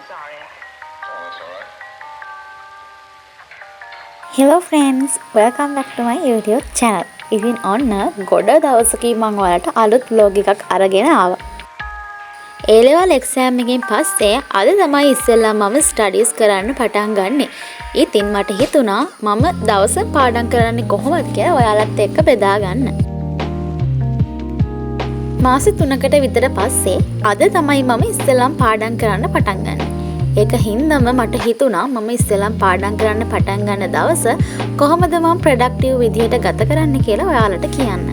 sorry. Oh, that's all right. Hello friends, welcome back to my YouTube channel. ඉතින් ඔන්න ගොඩ දවසකින් මම ඔයාලට අලුත් vlog එකක් අරගෙන ආවා. A level exam එකෙන් පස්සේ අද තමයි ඉස්සෙල්ලා මම ස්ටඩීස් කරන්න පටන් ගන්නෙ. ඉතින් මට හිතුණා මම දවස පාඩම් කරන්නේ කොහොමද කියලා ඔයාලත් එක්ක බෙදා ගන්න. මාස 3කට විතර පස්සේ අද තමයි මම ඉස්සෙල්ලාම පාඩම් කරන්න පටන් ගන්නෙ. ඒක හින්දම මට හිතුණා මම ඉස්සෙල්ලාම පාඩම් කරන්න පටන් ගන්න දවස කොහොමද මම ප්‍රොඩක්ටිව් විදියට ගත කරන්න කියලා ඔයාලට කියන්න.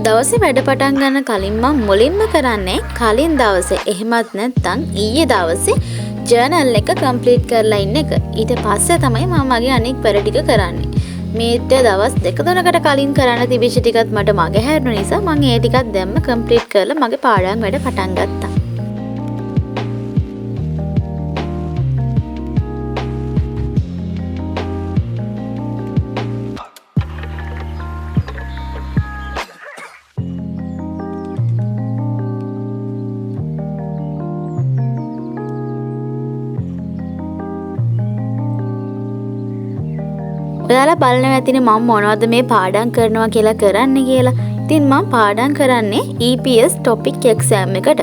දවසේ වැඩ පටන් ගන්න කලින් මම මුලින්ම කරන්නේ කලින් දවසේ එහෙමත් නැත්නම් ඊයේ දවසේ ජර්නල් එක කම්ප්ලීට් කරලා ඉන්න එක. ඊට පස්සේ තමයි මම මගේ අනෙක් වැඩ ටික කරන්නේ. මේට දවස් දෙක තුනකට කලින් කරන්න තිබිච්ච ටිකත් මට මගේ හැරුණු නිසා මම ඒ ටිකත් දැම්ම කම්ප්ලීට් කරලා මගේ පාඩම් වැඩ පටන් ගත්තා. ඔයාලා බලනවා ඇතිනේ මම මොනවද මේ පාඩම් කරනවා කියලා කරන්නේ කියලා. ඉතින් මම පාඩම් කරන්නේ EPS topic exam එකට.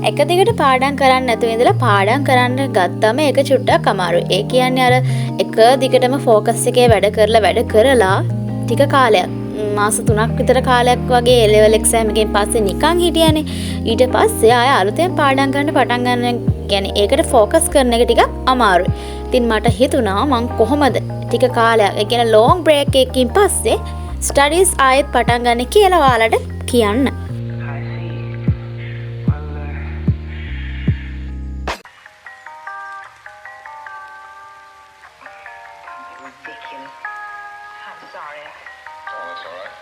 එක දිගට පාඩම් කරන්නේ නැතුව ඉඳලා පාඩම් කරන්න ගත්තම ඒක චුට්ටක් අමාරුයි. ඒ කියන්නේ අර එක දිගටම ફોකස් එකේ වැඩ කරලා ටික කාලයක් මාස 3ක් විතර කාලයක් වගේ A level exam එකෙන් පස්සේ නිකන් හිටියානේ. ඊට පස්සේ ආය අලුතෙන් පාඩම් කරන්න පටන් ගන්න කියන්නේ ඒකට ફોකස් කරන එක ටිකක් අමාරුයි. ඉතින් මට හිතුණා මං කොහොමද ටික කාලයක් ඒ කියන්නේ ලොන්ග් බ්‍රේක් එකකින් පස්සේ ස්ටඩීස් ආයෙත් පටන් ගන්න කියලා ඔයාලට කියන්න. Ridiculous. I'm sorry. Oh, that's all right.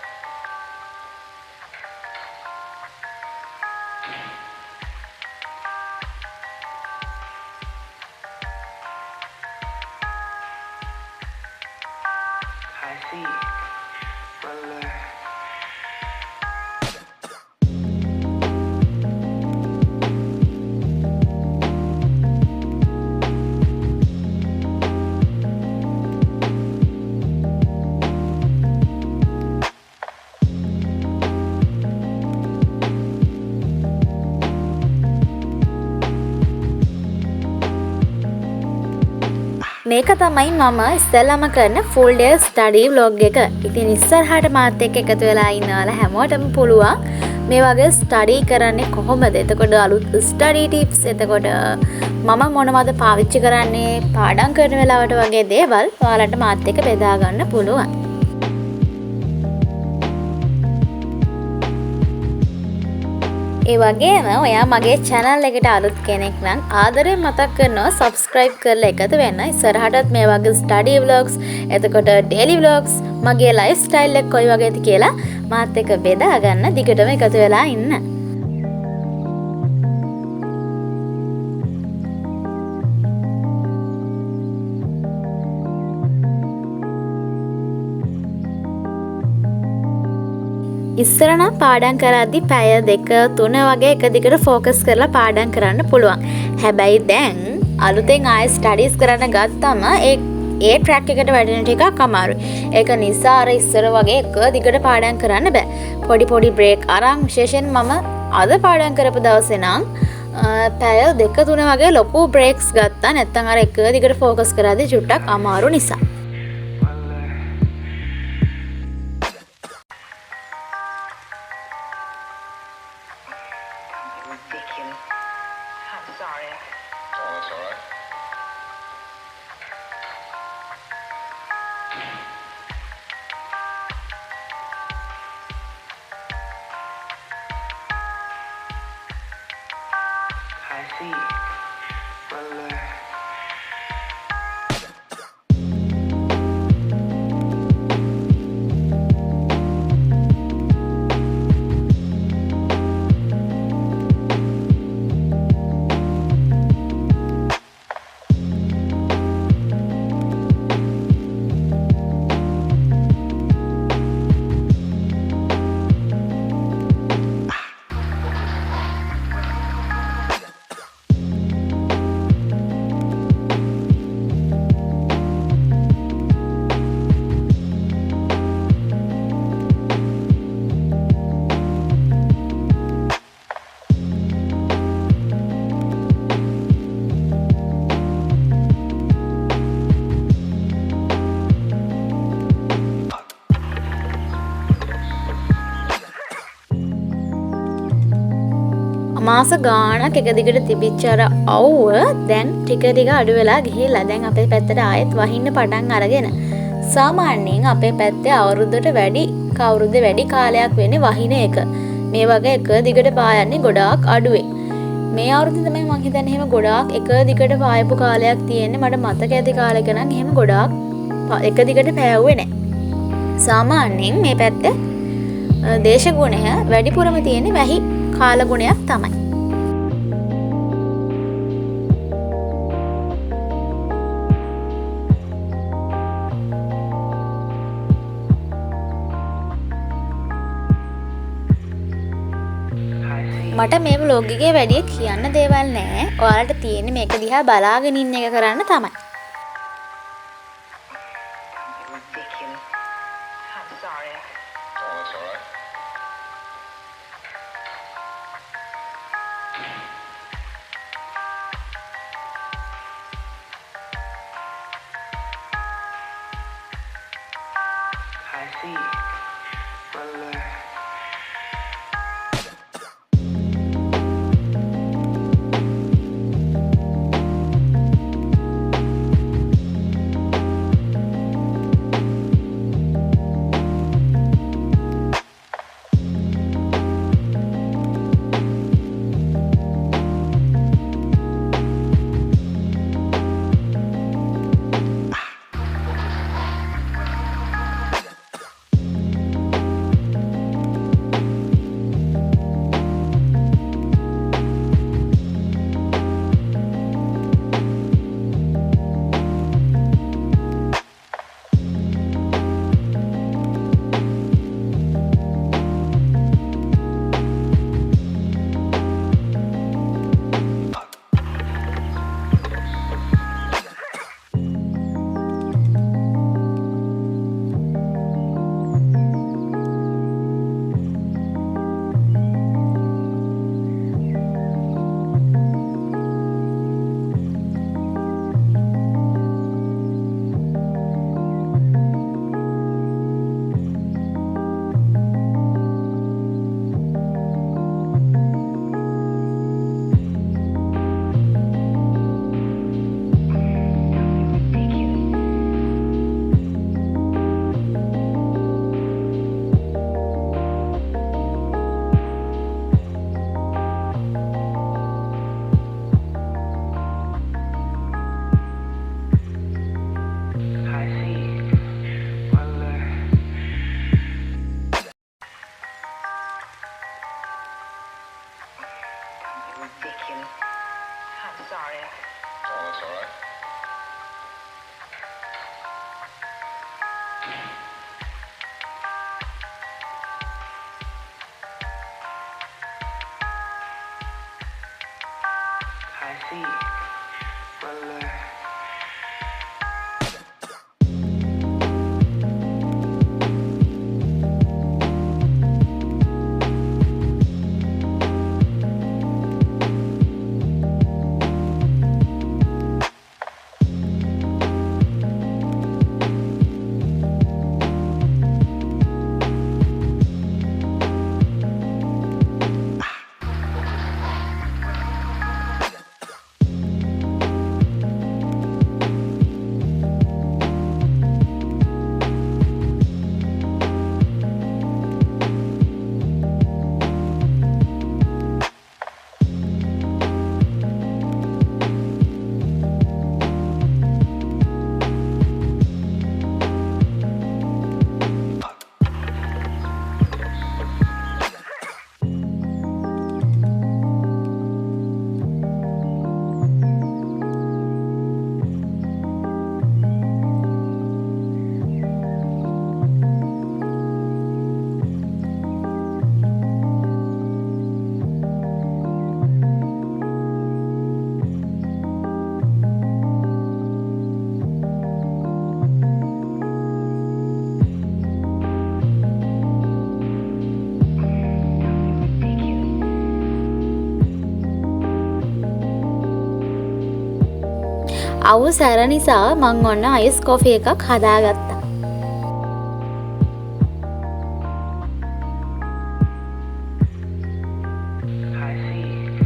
I see. Well, මේක තමයි මම ඉස්සෙල්ලාම කරන full day study vlog එක. ඉතින් ඉස්සරහට මාත් එක්ක එකතු වෙලා ඉන්නාලා හැමෝටම පුළුවන් මේ වගේ study කරන්නේ කොහොමද? එතකොට අලුත් study tips එතකොට මම මොනවද පාවිච්චි කරන්නේ පාඩම් කරන වෙලාවට වගේ දේවල් ඔයාලට මාත් එක්ක බෙදා ගන්න පුළුවන්. ඒ වගේම ඔයා මගේ channel එකට අලුත් කෙනෙක් නම් ආදරෙන් මතක් කරනවා subscribe කරලා එකතු වෙන්න. ඉස්සරහටත් මේ වගේ study vlogs එතකොට daily vlogs මගේ lifestyle එක කොයි වගේද කියලා මාත් එක්ක බෙදා ගන්න දිගටම එකතු වෙලා ඉන්න. ඉස්සර නම් පාඩම් කරද්දි පැය 2-3 වගේ එක දිගට ફોකස් කරලා පාඩම් කරන්න පුළුවන්. හැබැයි දැන් අලුතෙන් ආයෙ ස්ටඩීස් කරන්න ගත්තම ඒ ට්‍රැක් එකට වැඩෙන ටිකක් අමාරුයි. ඒක නිසා අර ඉස්සර වගේ එක දිගට පාඩම් කරන්න බෑ. පොඩි බ්‍රේක් අරන් විශේෂයෙන් මම අද පාඩම් කරපු දවසේ නම් පැය 2-3 වගේ ලොකු බ්‍රේක්ස් ගත්තා. නැත්තම් අර එක දිගට ફોකස් කරද්දි චුට්ටක් අමාරු නිසා. ridiculous. I'm sorry. Oh, that's all right. I see. Well, මාස ගාණක් එක දිගට තිබිච්ච අර අවුව දැන් ටික ටික අඩු වෙලා ගිහිල්ලා දැන් අපේ පැත්තට ආයෙත් වහින්න පටන් අරගෙන සාමාන්‍යයෙන් අපේ පැත්තේ අවුරුද්දට වැඩි කවුරුද වැඩි කාලයක් වෙන්නේ වහින එක. මේ වගේ එක දිගට පායන්නේ ගොඩාක් අඩුවේ. මේ අවුරුද්දේ තමයි මං හිතන්නේ එහෙම ගොඩාක් එක දිගට පායපු කාලයක් තියෙන්නේ. මට මතක ඇති කාලෙක නම් එහෙම ගොඩාක් එක දිගට පෑවුවේ නැහැ. සාමාන්‍යයෙන් මේ පැත්තේ දේශගුණය වැඩිපුරම තියෙන්නේ වැහි කාලගුණයක් තමයි. මට මේ vlog එකේ වැඩි කියන්න දේවල් නැහැ. ඔයාලට තියෙන්නේ මේක දිහා බලාගෙන ඉන්න එක කරන්න තමයි. Ridiculous. I'm sorry. Oh, that's all right. I see. Well, ridiculous. I'm sorry. Oh, that's all right. I see. Well, අවු සැර නිසා මං ඔන්න අයිස් කොෆි එකක් හදාගත්තා. I see.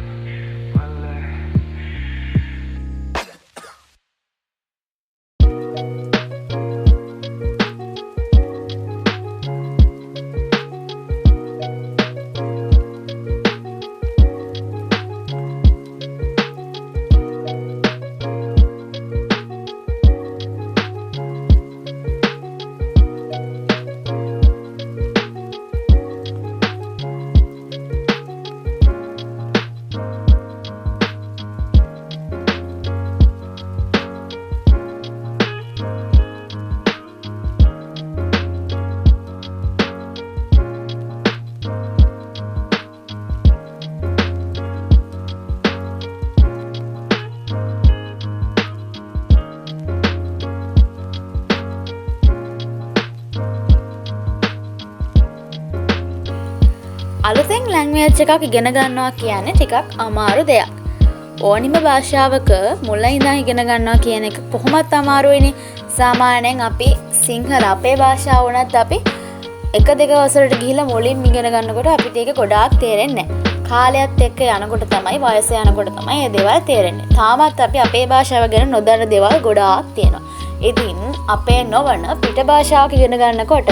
අලුතෙන් ලැන්ග්වේජ් එකක් ඉගෙන ගන්නවා කියන්නේ ටිකක් අමාරු දෙයක්. ඕනිම භාෂාවක මුල ඉඳන් ඉගෙන ගන්නවා කියන එක කොහොමත් අමාරුයිනේ. සාමාන්‍යයෙන් අපි සිංහල අපේ භාෂාව වුණත් අපි එක දෙක වසරට ගිහිල්ලා මුලින්ම ඉගෙන ගන්නකොට අපිට ඒක ගොඩාක් තේරෙන්නේ නැහැ. කාලයත් එක්ක යනකොට තමයි වයස යනකොට තමයි මේ දේවල් තේරෙන්නේ. තාමත් අපි අපේ භාෂාව ගැන නොදන්න දේවල් ගොඩාක් තියෙනවා. ඉතින් අපේ නොවන පිට භාෂාවක් ඉගෙන ගන්නකොට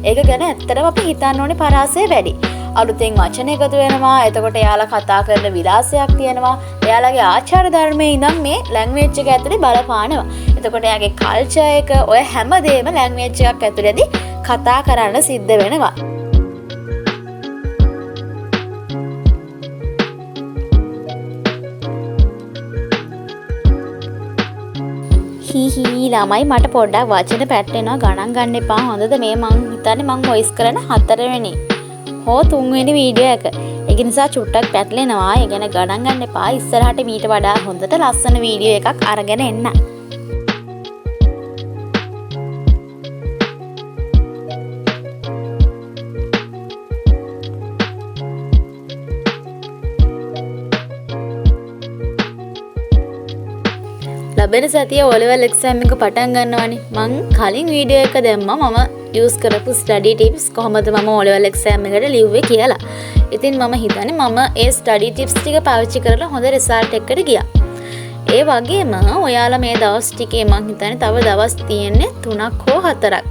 ඒක ගැන ඇත්තටම අපි හිතන්න ඕනේ පරාසය වැඩි. අලුතෙන් වචන එකතු වෙනවා. එතකොට එයාලා කතා කරන විලාසයක් තියෙනවා. එයාලගේ ආචාර ධර්මයේ ඉඳන් මේ ලැන්ග්වේජ් එක ඇතුලේ බලපානවා. එතකොට එයාගේ කල්චර් එක ඔය හැමදේම ලැන්ග්වේජ් එකක් ඇතුලේදී කතා කරන්න සිද්ධ වෙනවා. හී ළමයි මට පොඩ්ඩක් වචන පැටලෙනවා ගණන් ගන්න එපා හොඳද මේ මං හිතන්නේ මං වොයිස් කරන 4 වෙනි හෝ 3 වෙනි වීඩියෝ එක. ඒක නිසා චුට්ටක් පැටලෙනවා. ඒ ගැන ගණන් ගන්න එපා. ඉස්සරහට මීට වඩා හොඳට ලස්සන වීඩියෝ එකක් අරගෙන එන්න. ලබෙන සතිය O-level exam එක පටන් ගන්නවානේ. මං කලින් වීඩියෝ එක දැම්මා මම යූස් කරපු ස්ටඩි ටිප්ස් කොහොමද මම O-level exam එකට ලිව්වේ කියලා. ඉතින් මම හිතන්නේ මම ඒ ස්ටඩි ටිප්ස් ටික පාවිච්චි කරලා හොඳ රිසල්ට් එකකට ගියා. ඒ වගේම ඔයාලා මේ දවස් ටිකේ මං හිතන්නේ තව දවස් තියෙන්නේ 3ක් හෝ 4ක්.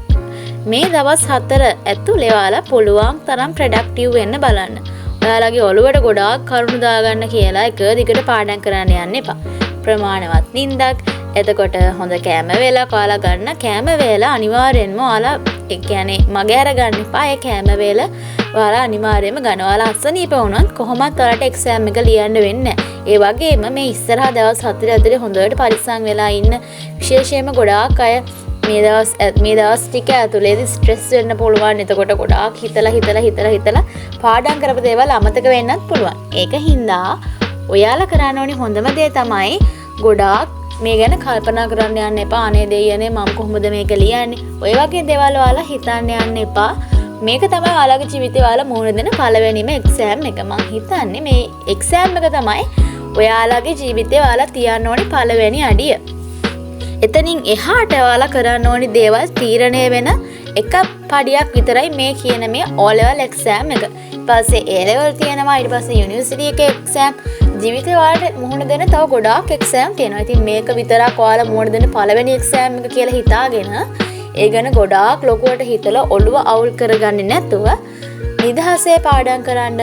මේ දවස් 4 ඇතුළේ ඔයාලා පුළුවන් තරම් ප්‍රොඩක්ටිව් වෙන්න බලන්න. ඔයාලගේ ඔළුවට ගොඩාක් කරුණු දාගන්න කියලා එක දිගට පාඩම් කරන්න යන්න එපා. ප්‍රමාණවත් නින්දක් එතකොට හොඳ කෑම වේලා කාලා ගන්න. කෑම වේලා අනිවාර්යෙන්ම ඔයාලා ඒ කියන්නේ මගේ අරගන්න එපා. ඒ කෑම වේලා ඔයාලා අනිවාර්යෙන්ම ගන්න. ඔයාලා අසනීප වුණොත් කොහොමත් ඔයාලට එක්සෑම් එක ලියන්න වෙන්නේ නැහැ. ඒ වගේම මේ ඉස්සරහා දවස් 4 ඇතුලේ හොඳට පරිස්සම් වෙලා ඉන්න. විශේෂයෙන්ම ගොඩාක් අය මේ දවස් ටික ඇතුලේදී ස්ට්‍රෙස් වෙන්න පුළුවන්. එතකොට ගොඩාක් හිතලා පාඩම් කරපු දේවල් අමතක වෙන්නත් පුළුවන්. ඒක හින්දා ඔයාලා කරන්න ඕනේ හොඳම දේ තමයි ගොඩාක් මේ ගැන කල්පනා කරන්න යන්න එපා. අනේ දෙයියනේ මම කොහොමද මේක ලියන්නේ? ඔය වගේ දේවල් ඔයාලා හිතන්න යන්න එපා. මේක තමයි ඔයාලගේ ජීවිතේ ඔයාලා මුහුණ දෙන පළවෙනිම එක්සෑම් එක. මම හිතන්නේ මේ එක්සෑම් එක තමයි ඔයාලගේ ජීවිතේ ඔයාලා තියන්න ඕනේ පළවෙනි අඩිය. එතනින් එහාට ඔයාලා කරන්න ඕනේ දේවල් තීරණය වෙන එක පඩියක් විතරයි මේ කියන මේ O-level exam එක. ඊට පස්සේ A-level තියෙනවා. ඊට පස්සේ යුනිවර්සිටි එකේ exam. ජීවිතේ ඔයාලට මුහුණ දෙන තව ගොඩාක් exam තියෙනවා. ඉතින් මේක විතරක් ඔයාලා මුහුණ දෙන පළවෙනි exam එක කියලා හිතාගෙන ඒ ගැන ගොඩාක් ලොකුවට හිතලා ඔළුව අවුල් කරගන්නේ නැතුව නිදහසේ පාඩම් කරන්න.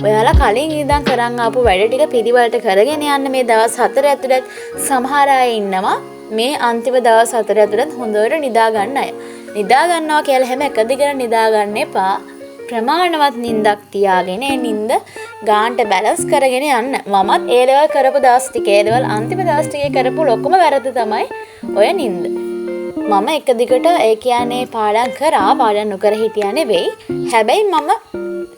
ඔයාලා කලින් ඉඳන් කරන් ආපු වැඩ ටික පිළිවෙලට කරගෙන යන්න. මේ දවස් 4 ඇතුළත සමහර අය ඉන්නවා මේ අන්තිම දවස් 4 ඇතුළත හොඳට නිදා ගන්න අය. නිදා ගන්නවා කියලා හැම එක දිගට නිදා ගන්න එපා. ප්‍රමාණවත් නිින්දක් තියාගෙන ඒ නිින්ද ගාන්ට බැලන්ස් කරගෙන යන්න. මමත් ඒ ලෙවල් කරපු දවස් ටිකේ ලෙවල් අන්තිම දවස් ටිකේ කරපු ලොකුම වැරද්ද තමයි ඔය නිින්ද. මම එක දිගට ඒ කියන්නේ පාඩම් කරා පාඩම් නොකර හිටියා නෙවෙයි. හැබැයි මම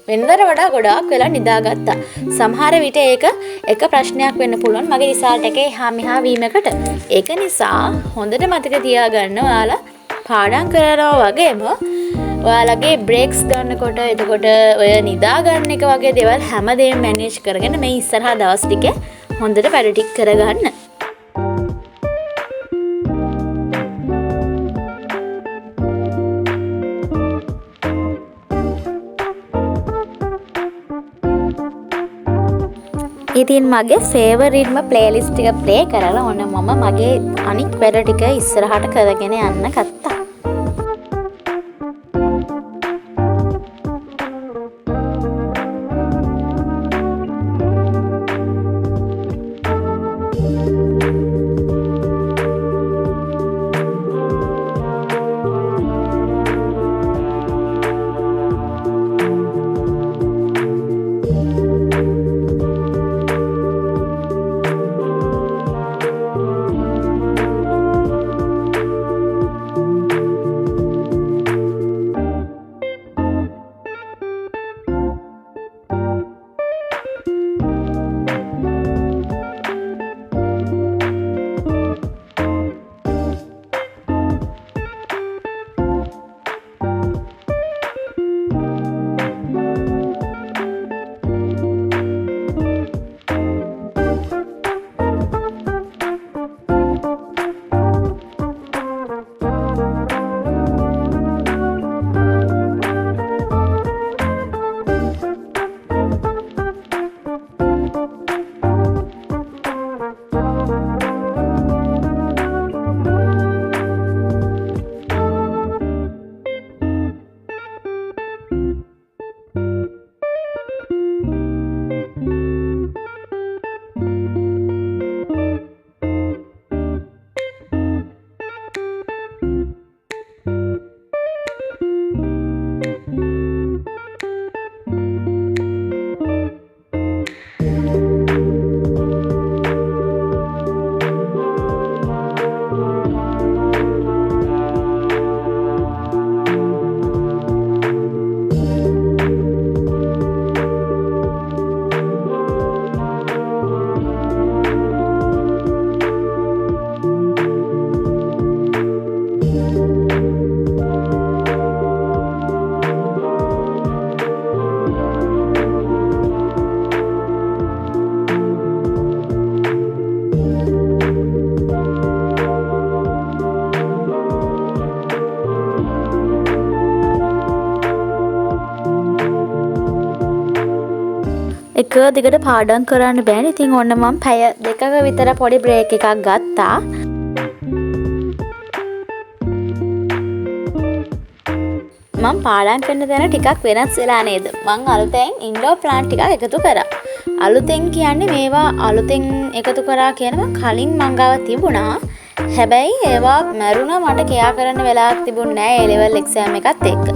වෙනදට වඩා ගොඩාක් වෙලා නිදාගත්තා. සමහර විට ඒක එක ප්‍රශ්නයක් වෙන්න පුළුවන් මගේ රිසල්ට් එකේ එහා මෙහා වීමකට. ඒක නිසා හොඳට මතක තියාගන්න ඔයාලා පාඩම් කරනවා වගේම ඔයාලගේ බ්‍රේක්ස් ගන්නකොට එතකොට ඔය නිදා ගන්න එක වගේ දේවල් හැමදේම මැනේජ් කරගෙන මේ ඉස්සරහා දවස් ටික හොඳට වැඩ ටික කරගන්න. ඉතින් මගේ ෆේවරිට්ම ප්ලේලිස්ට් එක ප්ලේ කරලා ඔන්න මම මගේ අනික් වැඩ ටික ඉස්සරහට කරගෙන යන්න ගත්තා. එක දිගට පාඩම් කරන්න බෑනේ. ඉතින් ඔන්න මම පැය දෙකක විතර පොඩි බ්‍රේක් එකක් ගත්තා. මම පාඩම් කරන තැන ටිකක් වෙනස් වෙලා නේද? මම අලුතෙන් ඉන්ඩෝර් ප්ලාන්ට් ටිකක් එකතු කරා. අලුතෙන් කියන්නේ මේවා අලුතෙන් එකතු කරා කියනවා කලින් මං ගාව තිබුණා. හැබැයි ඒවා මැරුණා මට කෙයා කරන්න වෙලාවක් තිබුණේ නැහැ ඒ ලෙවල් එක්සෑම් එකත් එක්ක.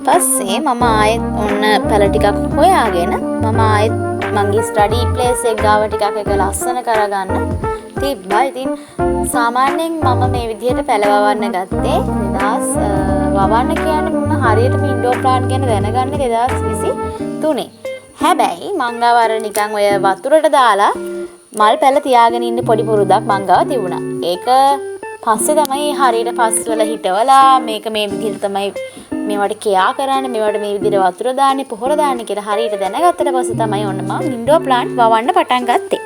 පස්සේ මම ආයෙත් ඔන්න පැල ටිකක් හොයාගෙන මම ආයෙත් මගේ ස්ටඩි ප්ලේස් එක ගාව ටිකක් එක ලස්සන කරගන්න තිබ්බා. ඉතින් සාමාන්‍යයෙන් මම මේ විදිහට පැල වවන්න ගත්තේ 2000 වවන්න කියන්නේ මම හරියටම ඉන්ඩෝර් ප්ලාන්ට් ගැන දැනගන්නේ 2023. හැබැයි මං ගාව අර නිකන් ඔය වතුරට දාලා මල් පැල තියාගෙන ඉන්න පොඩි පුරුද්දක් මං ගාව තිබුණා. ඒක පස්සේ තමයි හරියට පස්වල හිටවලා මේක මේ විදිහට තමයි මේවට කෙයා කරන්නේ මේවට මේ විදිහට වතුර දාන්නේ පොහොර දාන්නේ කියලා හරියට දැනගත්තට පස්සේ තමයි ඔන්න මම ඉන්ඩෝර් ප්ලාන්ට් වවන්න පටන් ගත්තේ.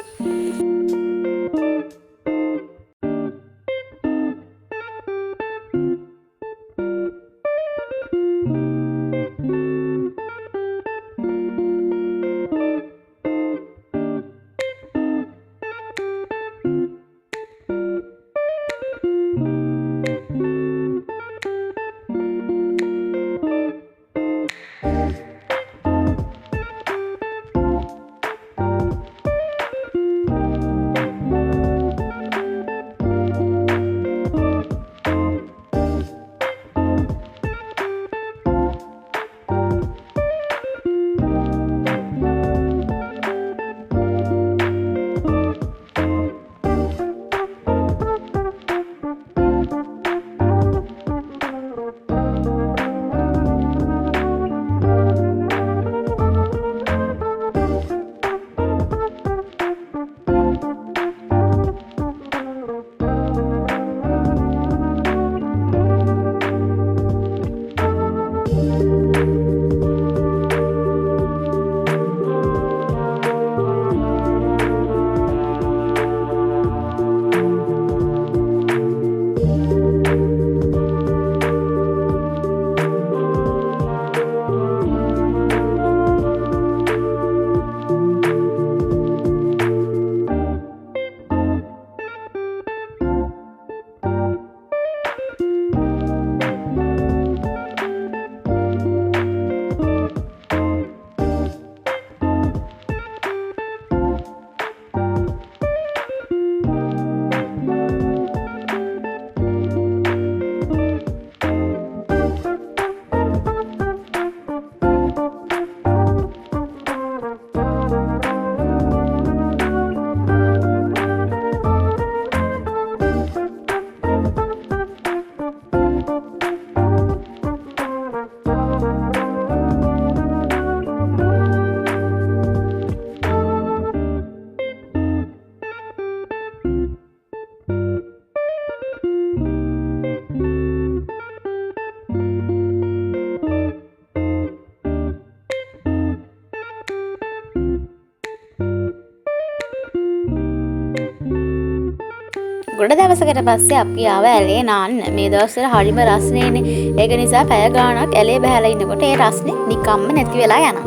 ගොඩ දවසකට පස්සේ අපි ආව ඇලේ නාන්න. මේ දවස්වල හරිම රස්නේනේ. ඒක නිසා පැය ගාණක් ඇලේ බහැලා ඉන්නකොට ඒ රස්නේ නිකම්ම නැති වෙලා යනවා.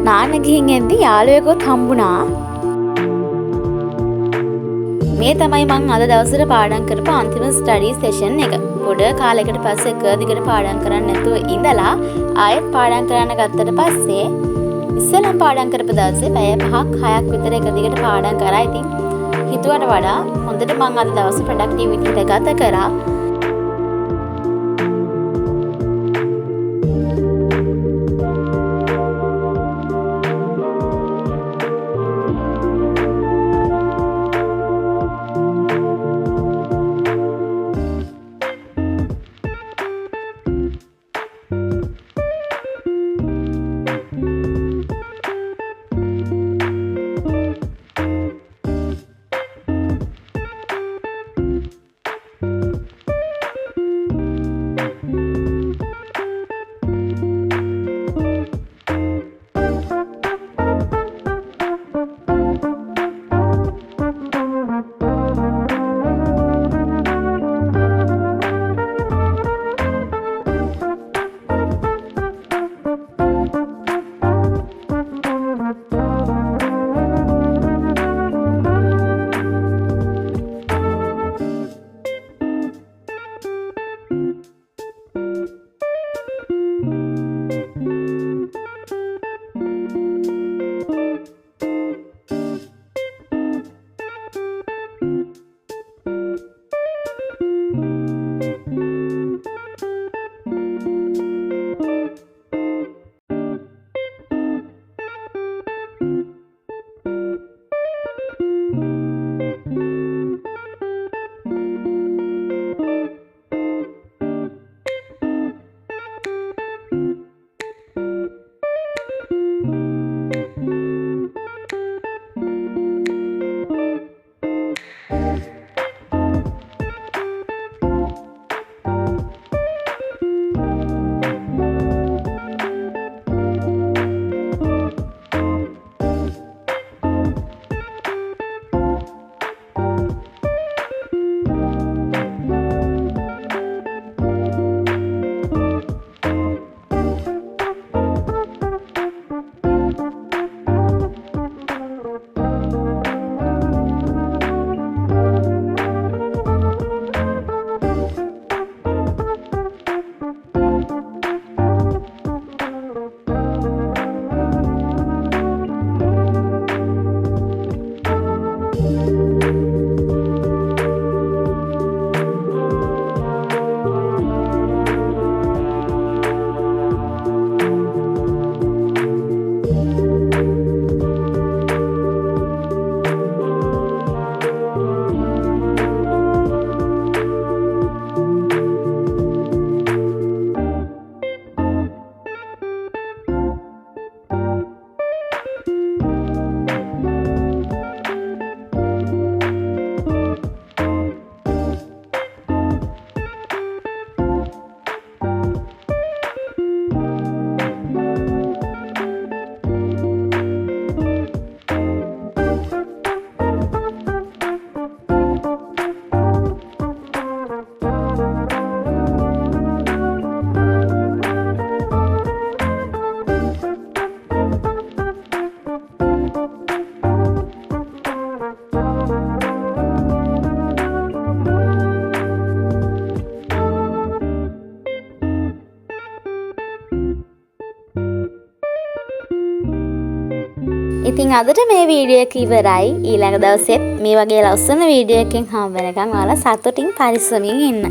නාන්න ගිහින් එද්දි යාළුවෙකුත් හම්බුණා. මේ තමයි මං අද දවසට පාඩම් කරපු අන්තිම ස්ටඩි සෙෂන් එක. ගොඩ කාලයකට පස්සේ එක දිගට පාඩම් කරන්න නැතුව ඉඳලා ආයෙත් පාඩම් කරන්න ගත්තට පස්සේ ඉස්සෙල්ලම පාඩම් කරපු දවසේ පැය 5ක් 6ක් විතර එක දිගට පාඩම් කරා. ඉතින් හිතුවට වඩා හොඳට මං අද දවසේ ප්‍රොඩක්ටිව් විදිහට ගත කරා. ඉතින් අදට මේ වීඩියෝ එක ඉවරයි. ඊළඟ දවසෙත් මේ වගේ ලස්සන වීඩියෝ එකකින් හම්බ වෙනකන් ඔයාලා සතුටින් පරිස්සමින් ඉන්න.